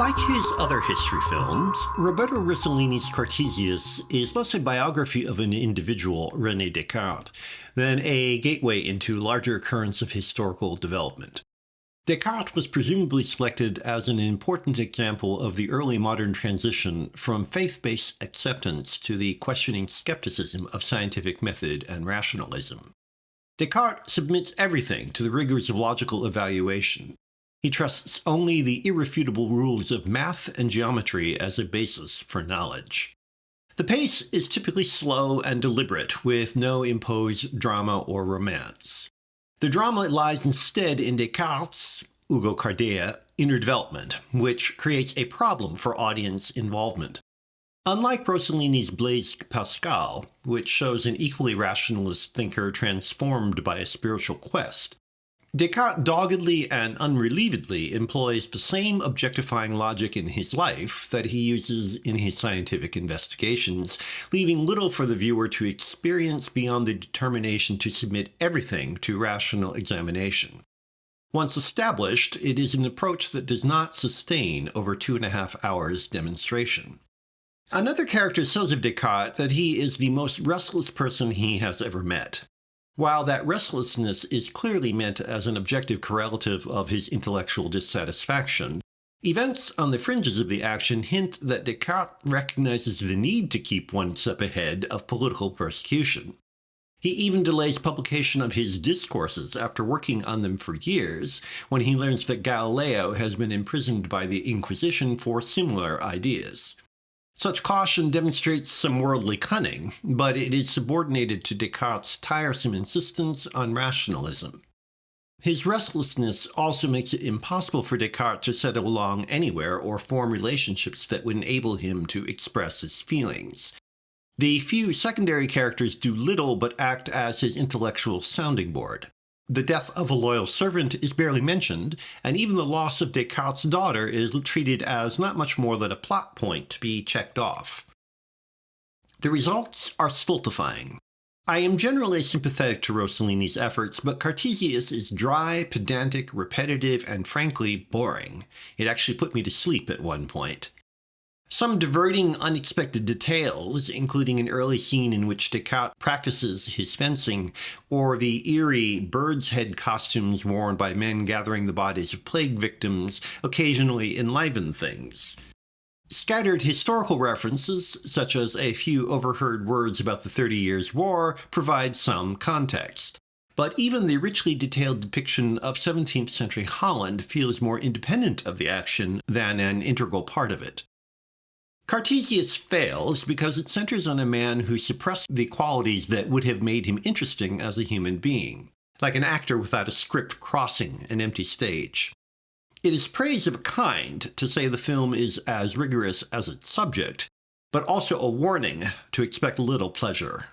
Like his other history films, Roberto Rossellini's Cartesius is less a biography of an individual, René Descartes, than a gateway into larger currents of historical development. Descartes was presumably selected as an important example of the early modern transition from faith-based acceptance to the questioning skepticism of scientific method and rationalism. Descartes submits everything to the rigors of logical evaluation. He trusts only the irrefutable rules of math and geometry as a basis for knowledge. The pace is typically slow and deliberate, with no imposed drama or romance. The drama lies instead in Descartes' Ugo Cardea inner development, which creates a problem for audience involvement. Unlike Rossellini's Blaise Pascal, which shows an equally rationalist thinker transformed by a spiritual quest, Descartes doggedly and unrelievedly employs the same objectifying logic in his life that he uses in his scientific investigations, leaving little for the viewer to experience beyond the determination to submit everything to rational examination. Once established, it is an approach that does not sustain over 2.5 hours demonstration. Another character says of Descartes that he is the most restless person he has ever met. While that restlessness is clearly meant as an objective correlative of his intellectual dissatisfaction, events on the fringes of the action hint that Descartes recognizes the need to keep one step ahead of political persecution. He even delays publication of his discourses after working on them for years, when he learns that Galileo has been imprisoned by the Inquisition for similar ideas. Such caution demonstrates some worldly cunning, but it is subordinated to Descartes' tiresome insistence on rationalism. His restlessness also makes it impossible for Descartes to settle along anywhere or form relationships that would enable him to express his feelings. The few secondary characters do little but act as his intellectual sounding board. The death of a loyal servant is barely mentioned, and even the loss of Descartes' daughter is treated as not much more than a plot point to be checked off. The results are stultifying. I am generally sympathetic to Rossellini's efforts, but Cartesius is dry, pedantic, repetitive, and frankly boring. It actually put me to sleep at one point. Some diverting, unexpected details, including an early scene in which Descartes practices his fencing, or the eerie bird's head costumes worn by men gathering the bodies of plague victims, occasionally enliven things. Scattered historical references, such as a few overheard words about the 30 Years' War, provide some context. But even the richly detailed depiction of 17th century Holland feels more independent of the action than an integral part of it. Cartesius fails because it centers on a man who suppressed the qualities that would have made him interesting as a human being, like an actor without a script crossing an empty stage. It is praise of a kind to say the film is as rigorous as its subject, but also a warning to expect little pleasure.